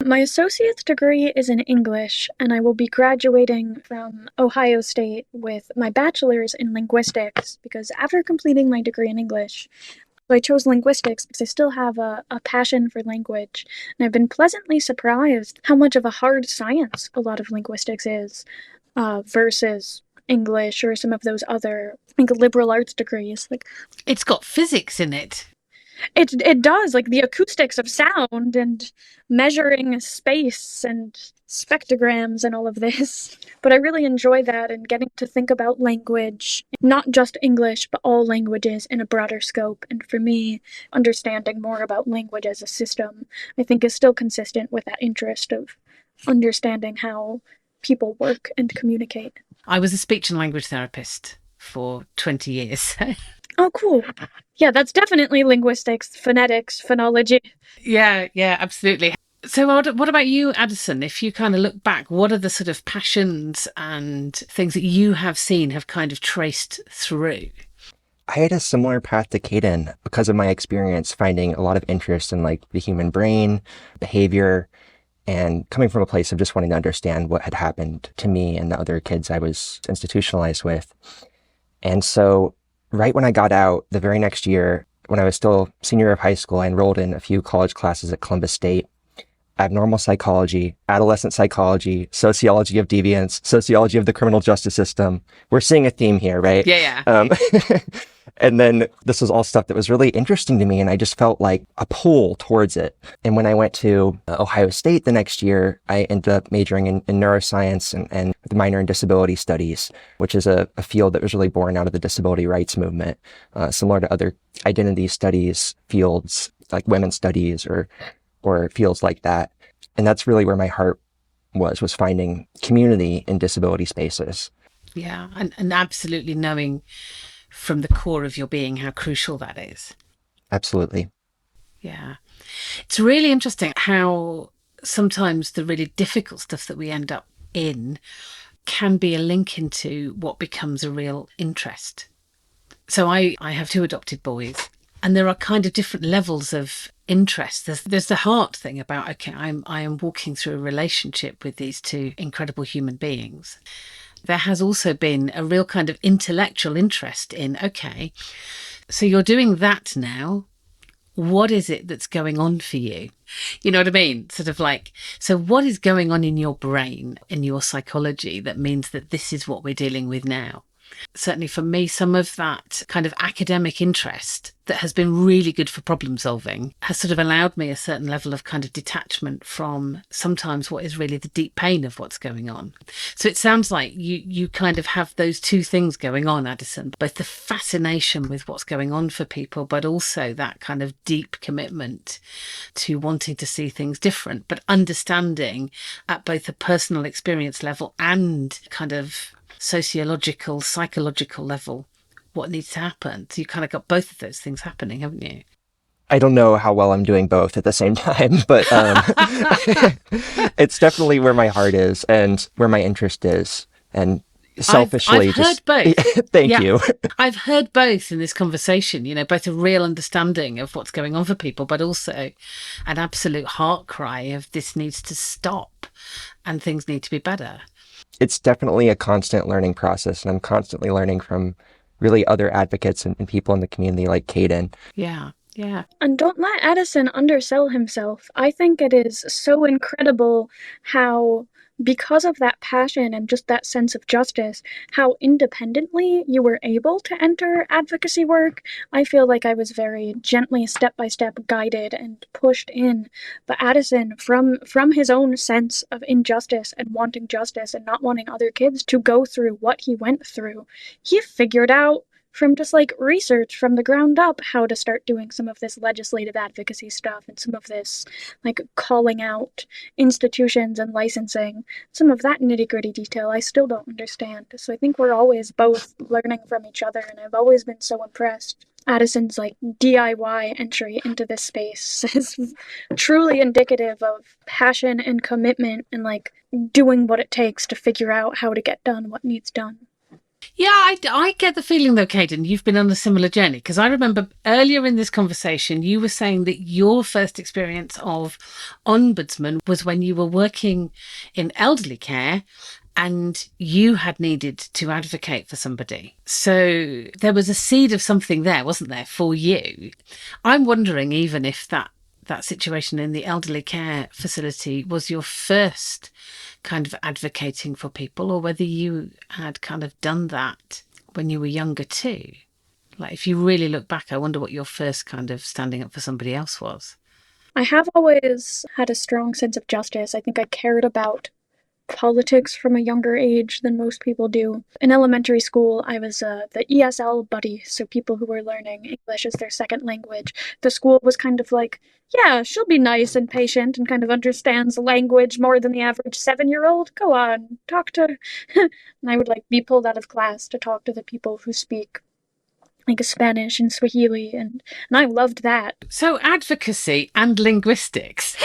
My associate's degree is in English, and I will be graduating from Ohio State with my bachelor's in linguistics, because after completing my degree in English, I chose linguistics because I still have a passion for language, and I've been pleasantly surprised how much of a hard science a lot of linguistics is, versus English or some of those other like liberal arts degrees. Like It's got physics in it. it does, like the acoustics of sound and measuring space and spectrograms and all of this. But I really enjoy that and getting to think about language, not just English, but all languages in a broader scope. And for me, understanding more about language as a system, I think is still consistent with that interest of understanding how people work and communicate. I was a speech and language therapist for 20 years. Oh, cool. Yeah, that's definitely linguistics, phonetics, phonology. Yeah, absolutely. So what about you, Addison? If you kind of look back, what are the sort of passions and things that you have seen have kind of traced through? I had a similar path to Caidyn because of my experience finding a lot of interest in like the human brain, behavior, and coming from a place of just wanting to understand what had happened to me and the other kids I was institutionalized with. And so right when I got out, the very next year, when I was still senior year of high school, I enrolled in a few college classes at Columbus State: abnormal psychology, adolescent psychology, sociology of deviance, sociology of the criminal justice system. We're seeing a theme here, right? Yeah. And then this was all stuff that was really interesting to me, and I just felt like a pull towards it. And when I went to Ohio State the next year, I ended up majoring in neuroscience and with a minor in disability studies, which is a field that was really born out of the disability rights movement, similar to other identity studies fields like women's studies or fields like that. And that's really where my heart was finding community in disability spaces. Yeah. And absolutely knowing from the core of your being how crucial that is. Absolutely. Yeah. It's really interesting how sometimes the really difficult stuff that we end up in can be a link into what becomes a real interest. So I have two adopted boys, and there are kind of different levels of interest. There's the heart thing about, okay, I am walking through a relationship with these two incredible human beings. There has also been a real kind of intellectual interest in, okay, so you're doing that now. What is it that's going on for you? You know what I mean? Sort of like, so what is going on in your brain, in your psychology, that means that this is what we're dealing with now? Certainly for me, some of that kind of academic interest that has been really good for problem solving has sort of allowed me a certain level of kind of detachment from sometimes what is really the deep pain of what's going on. So it sounds like you kind of have those two things going on, Addison, both the fascination with what's going on for people, but also that kind of deep commitment to wanting to see things different, but understanding at both a personal experience level and kind of sociological, psychological level what needs to happen. So you kind of got both of those things happening, haven't you? I don't know how well I'm doing both at the same time, but it's definitely where my heart is and where my interest is. And selfishly, I've heard both. Thank you. I've heard both in this conversation, you know, both a real understanding of what's going on for people, but also an absolute heart cry of this needs to stop and things need to be better. It's definitely a constant learning process, and I'm constantly learning from really other advocates and people in the community like Caidyn. Yeah. And don't let Addison undersell himself. I think it is so incredible how, because of that passion and just that sense of justice, how independently you were able to enter advocacy work. I feel like I was very gently, step by step, guided and pushed in. But Addison, from his own sense of injustice and wanting justice and not wanting other kids to go through what he went through, he figured out from just like research from the ground up how to start doing some of this legislative advocacy stuff and some of this like calling out institutions and licensing, some of that nitty-gritty detail I still don't understand. So I think we're always both learning from each other, and I've always been so impressed. Addison's like DIY entry into this space is truly indicative of passion and commitment and like doing what it takes to figure out how to get done what needs done. Yeah, I get the feeling though, Caidyn, you've been on a similar journey, because I remember earlier in this conversation, you were saying that your first experience of ombudsman was when you were working in elderly care and you had needed to advocate for somebody. So there was a seed of something there, wasn't there, for you? I'm wondering even if that situation in the elderly care facility was your first kind of advocating for people, or whether you had kind of done that when you were younger too. Like, if you really look back, I wonder what your first kind of standing up for somebody else was. I have always had a strong sense of justice. I think I cared about politics from a younger age than most people do. In elementary school, I was the ESL buddy, so people who were learning English as their second language. The school was kind of like, yeah, she'll be nice and patient and kind of understands language more than the average 7-year-old. Go on, talk to... and I would like be pulled out of class to talk to the people who speak like Spanish and Swahili, and I loved that. So advocacy and linguistics.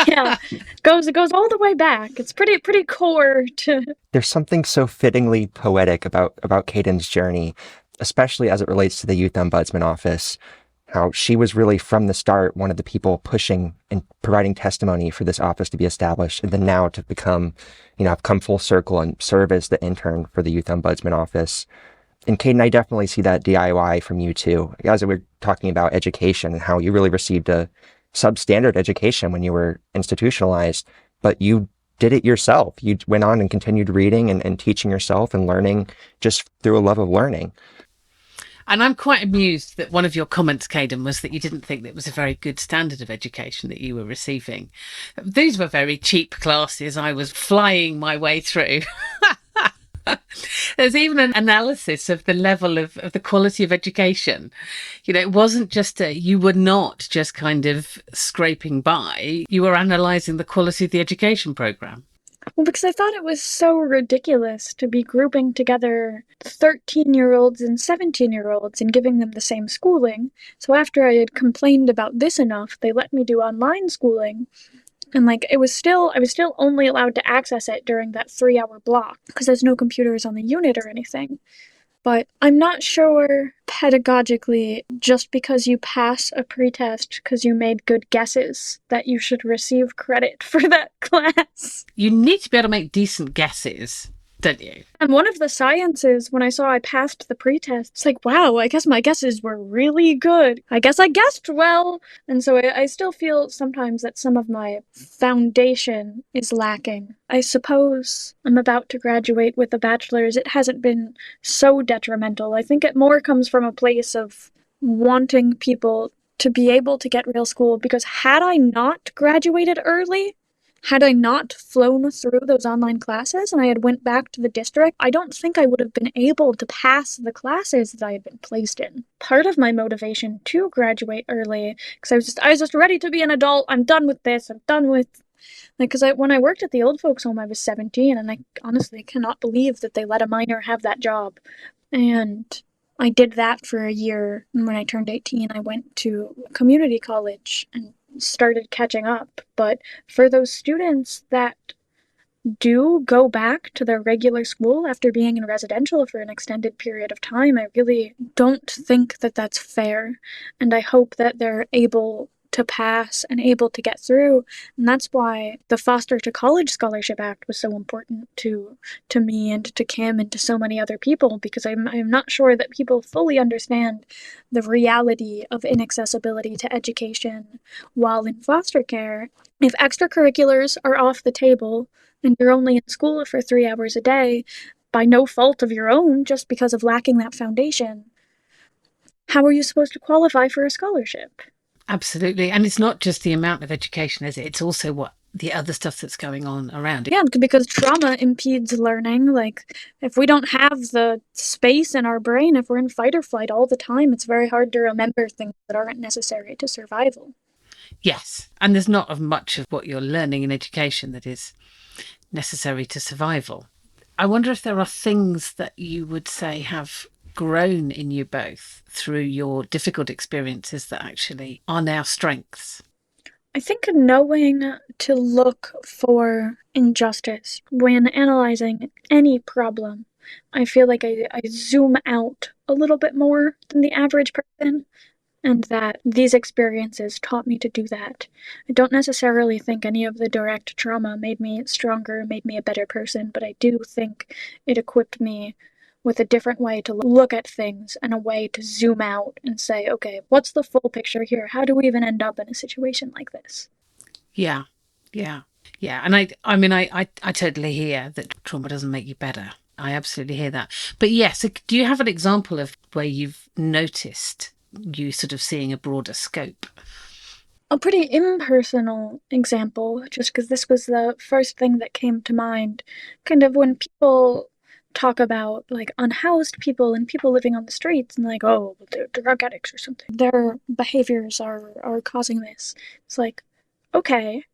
Yeah, it goes all the way back. It's pretty core to... There's something so fittingly poetic about Caidyn's journey, especially as it relates to the Youth Ombudsman office. How she was really from the start one of the people pushing and providing testimony for this office to be established, and then now to become, have come full circle and serve as the intern for the Youth Ombudsman office. And Caidyn, I definitely see that DIY from you too. As we were talking about education and how you really received a substandard education when you were institutionalized, but you did it yourself. You went on and continued reading and teaching yourself and learning just through a love of learning. And I'm quite amused that one of your comments, Caidyn, was that you didn't think that it was a very good standard of education that you were receiving. These were very cheap classes I was flying my way through. There's even an analysis of the level of the quality of education. It wasn't just you were not just kind of scraping by. You were analysing the quality of the education programme. Well, because I thought it was so ridiculous to be grouping together 13-year-olds and 17-year-olds and giving them the same schooling. So after I had complained about this enough, they let me do online schooling. And I was still only allowed to access it during that 3-hour block because there's no computers on the unit or anything. But I'm not sure pedagogically, just because you pass a pretest because you made good guesses, that you should receive credit for that class. You need to be able to make decent guesses, don't you? And one of the sciences, when I saw I passed the pretest, it's like, wow, I guess my guesses were really good. I guess I guessed well. And so I still feel sometimes that some of my foundation is lacking. I suppose I'm about to graduate with a bachelor's. It hasn't been so detrimental. I think it more comes from a place of wanting people to be able to get real school, because had I not graduated early, had I not flown through those online classes and I had went back to the district, I don't think I would have been able to pass the classes that I had been placed in. Part of my motivation to graduate early, because I was just ready to be an adult. I'm done with this. I'm done with... Because when I worked at the old folks home, I was 17, and I honestly cannot believe that they let a minor have that job. And I did that for a year, and when I turned 18, I went to community college and started catching up. But for those students that do go back to their regular school after being in residential for an extended period of time, I really don't think that that's fair. And I hope that they're able to pass and able to get through. And that's why the Foster to College Scholarship Act was so important to me and to Kim and to so many other people, because I'm not sure that people fully understand the reality of inaccessibility to education while in foster care. If extracurriculars are off the table and you're only in school for 3 hours a day by no fault of your own, just because of lacking that foundation, how are you supposed to qualify for a scholarship? Absolutely. And it's not just the amount of education, is it? It's also what the other stuff that's going on around it. Yeah, because trauma impedes learning. Like, if we don't have the space in our brain, if we're in fight or flight all the time, it's very hard to remember things that aren't necessary to survival. Yes, and there's not of much of what you're learning in education that is necessary to survival. I wonder if there are things that you would say have grown in you both through your difficult experiences that actually are now strengths. I think knowing to look for injustice when analyzing any problem, I feel like I zoom out a little bit more than the average person, and that these experiences taught me to do that. I don't necessarily think any of the direct trauma made me stronger, made me a better person, but I do think it equipped me with a different way to look at things and a way to zoom out and say, okay, what's the full picture here? How do we even end up in a situation like this? Yeah, yeah, yeah. And I totally hear that trauma doesn't make you better. I absolutely hear that. But yes, do you have an example of where you've noticed you sort of seeing a broader scope? A pretty impersonal example, just because this was the first thing that came to mind. Kind of when people talk about like unhoused people and people living on the streets and like, oh, they're drug addicts or something. Their behaviors are causing this. It's like, okay,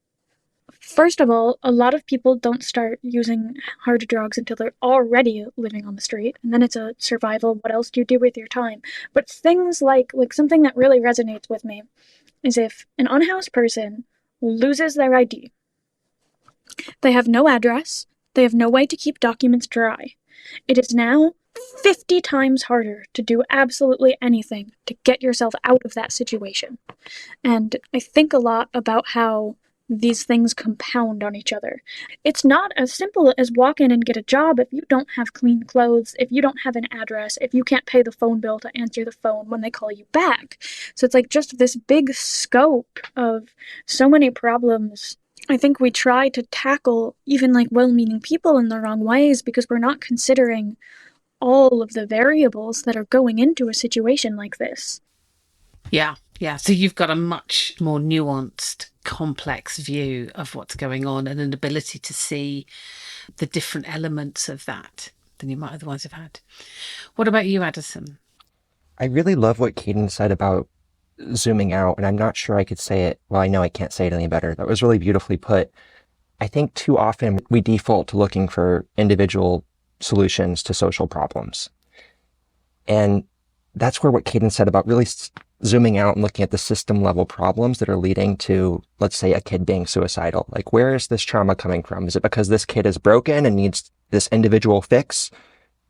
first of all, a lot of people don't start using hard drugs until they're already living on the street, and then it's a survival. What else do you do with your time? But things like something that really resonates with me is if an unhoused person loses their ID, they have no address, they have no way to keep documents dry. It is now 50 times harder to do absolutely anything to get yourself out of that situation. And I think a lot about how these things compound on each other. It's not as simple as walk in and get a job if you don't have clean clothes, if you don't have an address, if you can't pay the phone bill to answer the phone when they call you back. So it's like just this big scope of so many problems. I think we try to tackle even like well-meaning people in the wrong ways because we're not considering all of the variables that are going into a situation like this. Yeah, yeah. So you've got a much more nuanced, complex view of what's going on and an ability to see the different elements of that than you might otherwise have had. What about you, Addison? I really love what Caidyn said about zooming out, and I'm not sure I could say it. Well, I know I can't say it any better. That was really beautifully put. I think too often we default to looking for individual solutions to social problems. And that's where what Caidyn said about really zooming out and looking at the system level problems that are leading to, let's say, a kid being suicidal. Like, where is this trauma coming from? Is it because this kid is broken and needs this individual fix?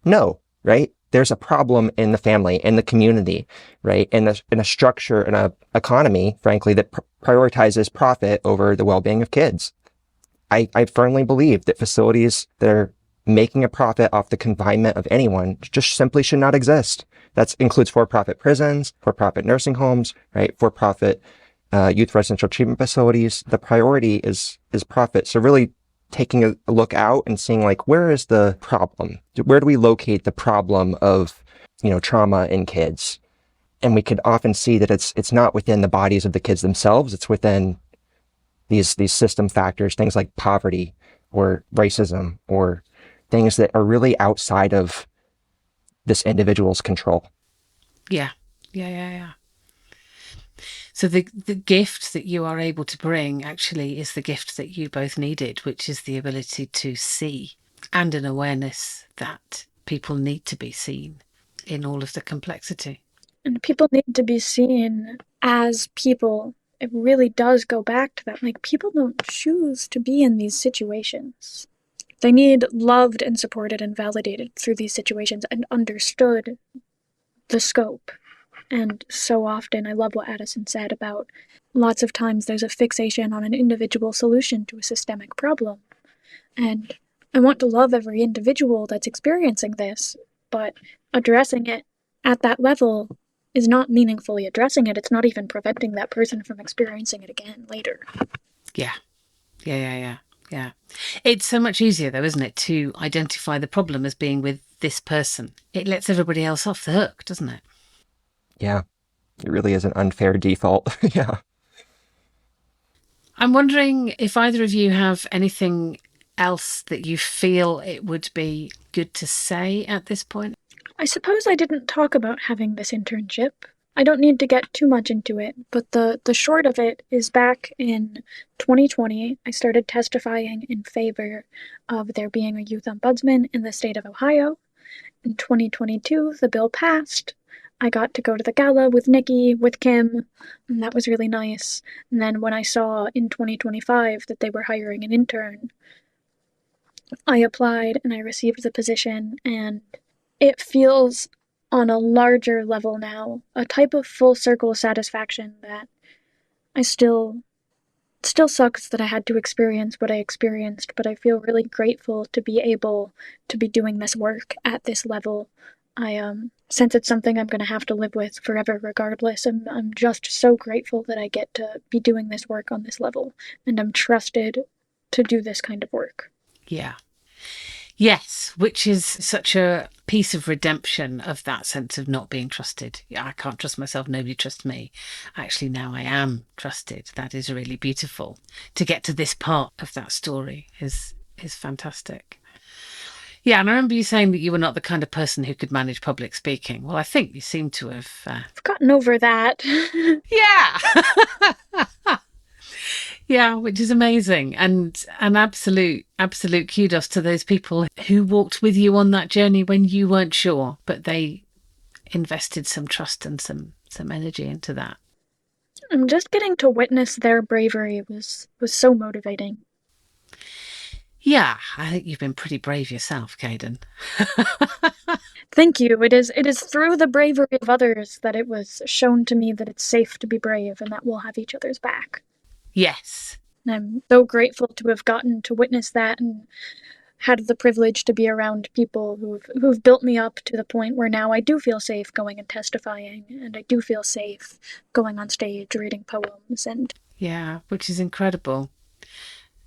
No, right? There's a problem in the family, in the community, right? In a structure, in a economy, frankly, that prioritizes profit over the well-being of kids. I firmly believe that facilities that are making a profit off the confinement of anyone just simply should not exist. That includes for-profit prisons, for-profit nursing homes, right? For-profit youth residential treatment facilities. The priority is profit. So really taking a look out and seeing like, where is the problem? Where do we locate the problem of, trauma in kids? And we could often see that it's not within the bodies of the kids themselves. It's within these system factors, things like poverty or racism or things that are really outside of this individual's control. Yeah. So the gift that you are able to bring actually is the gift that you both needed, which is the ability to see and an awareness that people need to be seen in all of the complexity. And people need to be seen as people. It really does go back to that. Like, people don't choose to be in these situations. They need loved and supported and validated through these situations and understood the scope. And so often, I love what Addison said about lots of times there's a fixation on an individual solution to a systemic problem. And I want to love every individual that's experiencing this, but addressing it at that level is not meaningfully addressing it. It's not even preventing that person from experiencing it again later. Yeah. It's so much easier, though, isn't it, to identify the problem as being with this person. It lets everybody else off the hook, doesn't it? Yeah, it really is an unfair default. Yeah. I'm wondering if either of you have anything else that you feel it would be good to say at this point. I suppose I didn't talk about having this internship. I don't need to get too much into it, but the short of it is back in 2020, I started testifying in favor of there being a youth ombudsman in the state of Ohio. In 2022, the bill passed. I got to go to the gala with Nikki, with Kim, and that was really nice. And then when I saw in 2025 that they were hiring an intern, I applied and I received the position, and it feels on a larger level now, a type of full circle satisfaction that I still sucks that I had to experience what I experienced, but I feel really grateful to be able to be doing this work at this level. Since it's something I'm going to have to live with forever regardless, I'm just so grateful that I get to be doing this work on this level, and I'm trusted to do this kind of work. Yeah. Yes, which is such a piece of redemption of that sense of not being trusted. Yeah, I can't trust myself, nobody trusts me. Actually, now I am trusted. That is really beautiful. To get to this part of that story is fantastic. Yeah, and I remember you saying that you were not the kind of person who could manage public speaking. Well, I think you seem to have... I've gotten over that. Yeah! Yeah, which is amazing, and an absolute kudos to those people who walked with you on that journey when you weren't sure, but they invested some trust and some energy into that. And just getting to witness their bravery was so motivating. Yeah, I think you've been pretty brave yourself, Caidyn. Thank you. It is through the bravery of others that it was shown to me that it's safe to be brave and that we'll have each other's back. Yes. And I'm so grateful to have gotten to witness that and had the privilege to be around people who've built me up to the point where now I do feel safe going and testifying, and I do feel safe going on stage reading poems. And yeah, which is incredible.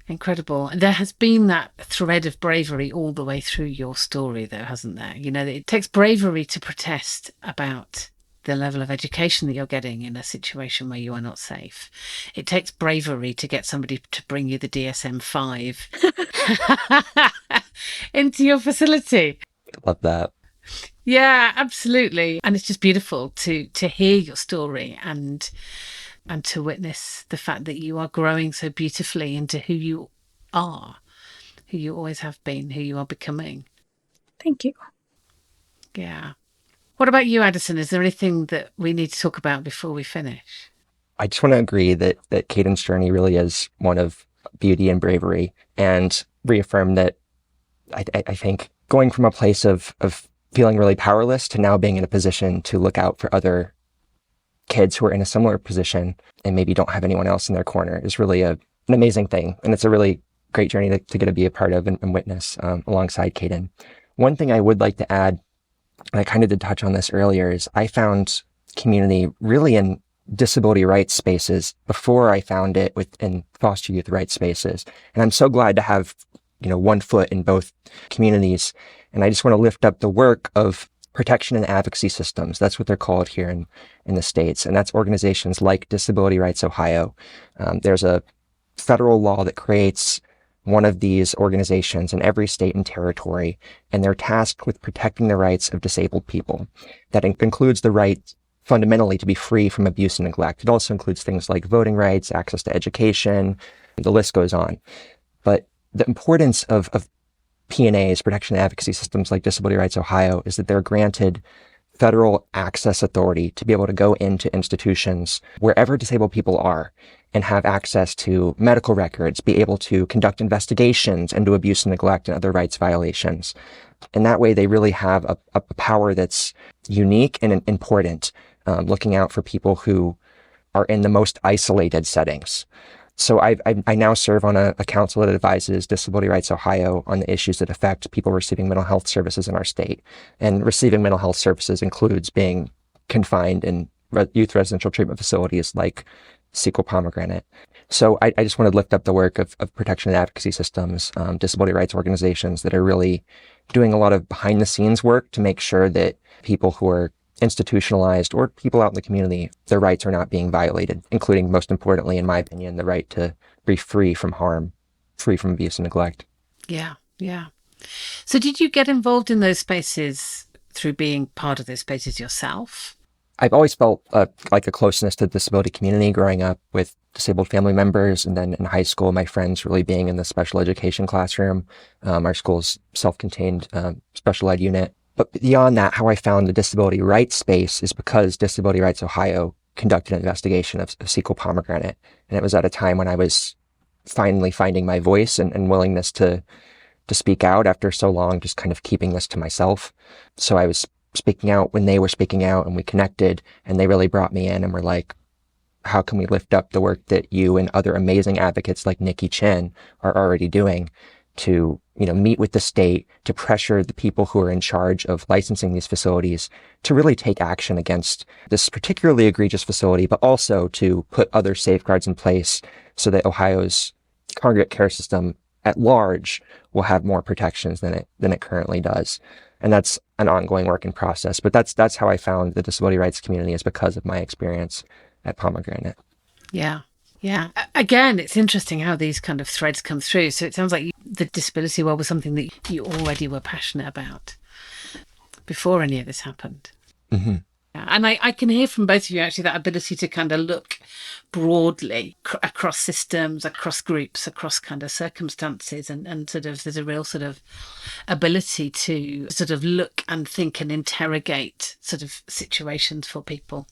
Incredible. There has been that thread of bravery all the way through your story, though, hasn't there? You know, it takes bravery to protest about the level of education that you're getting in a situation where you are not safe. It takes bravery to get somebody to bring you the DSM-5 into your facility. Love that. Yeah, absolutely. And it's just beautiful to hear your story and to witness the fact that you are growing so beautifully into who you are, who you always have been, who you are becoming. Thank you. Yeah. What about you, Addison? Is there anything that we need to talk about before we finish? I just want to agree that Caidyn's journey really is one of beauty and bravery, and reaffirm that I think going from a place of feeling really powerless to now being in a position to look out for other kids who are in a similar position and maybe don't have anyone else in their corner is really an amazing thing. And it's a really great journey to get to be a part of and witness alongside Caidyn. One thing I would like to add, and I kind of did touch on this earlier, is I found community really in disability rights spaces before I found it within foster youth rights spaces. And I'm so glad to have, one foot in both communities. And I just want to lift up the work of protection and advocacy systems. That's what they're called here in the States. And that's organizations like Disability Rights Ohio. There's a federal law that creates one of these organizations in every state and territory, and they're tasked with protecting the rights of disabled people. That includes the right fundamentally to be free from abuse and neglect. It also includes things like voting rights, access to education, the list goes on. But the importance of P&As, protection and advocacy systems like Disability Rights Ohio, is that they're granted federal access authority to be able to go into institutions wherever disabled people are and have access to medical records, be able to conduct investigations into abuse and neglect and other rights violations. And that way they really have a power that's unique and important, looking out for people who are in the most isolated settings. So I now serve on a council that advises Disability Rights Ohio on the issues that affect people receiving mental health services in our state. And receiving mental health services includes being confined in youth residential treatment facilities like Sequel Pomegranate. So I just want to lift up the work of protection and advocacy systems, disability rights organizations that are really doing a lot of behind the scenes work to make sure that people who are institutionalized or people out in the community, their rights are not being violated, including, most importantly, in my opinion, the right to be free from harm, free from abuse and neglect. Yeah, yeah. So did you get involved in those spaces through being part of those spaces yourself? I've always felt like a closeness to the disability community growing up with disabled family members. And then in high school, my friends really being in the special education classroom. Our school's self-contained special ed unit. But beyond that, how I found the disability rights space is because Disability Rights Ohio conducted an investigation of Sequel Pomegranate. And it was at a time when I was finally finding my voice and willingness to speak out after so long, just kind of keeping this to myself. So I was speaking out when they were speaking out, and we connected, and they really brought me in and were like, how can we lift up the work that you and other amazing advocates like Nikki Chen are already doing to, meet with the state, to pressure the people who are in charge of licensing these facilities to really take action against this particularly egregious facility, but also to put other safeguards in place so that Ohio's congregate care system at large will have more protections than it currently does. And that's an ongoing work in process. But that's how I found the disability rights community, is because of my experience at Pomegranate. Yeah. Yeah. Again, it's interesting how these kind of threads come through. So it sounds like the disability world was something that you already were passionate about before any of this happened. Mm-hmm. And I can hear from both of you, actually, that ability to kind of look broadly across systems, across groups, across kind of circumstances, and sort of there's a real sort of ability to sort of look and think and interrogate sort of situations for people,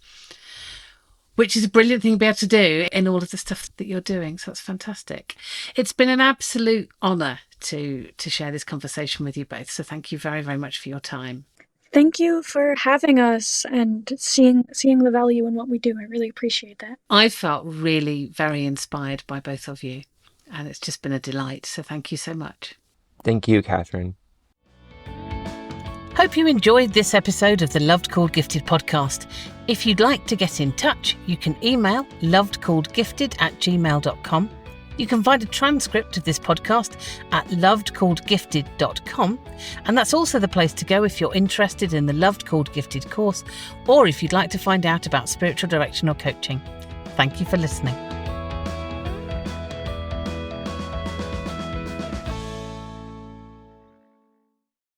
which is a brilliant thing to be able to do in all of the stuff that you're doing. So that's fantastic. It's been an absolute honour to share this conversation with you both. So thank you very, very much for your time. Thank you for having us and seeing the value in what we do. I really appreciate that. I felt really very inspired by both of you, and it's just been a delight. So thank you so much. Thank you, Catherine. Hope you enjoyed this episode of the Loved Called Gifted podcast. If you'd like to get in touch, you can email lovedcalledgifted@gmail.com. You can find a transcript of this podcast at lovedcalledgifted.com, and that's also the place to go if you're interested in the Loved Called Gifted course, or if you'd like to find out about spiritual direction or coaching. Thank you for listening.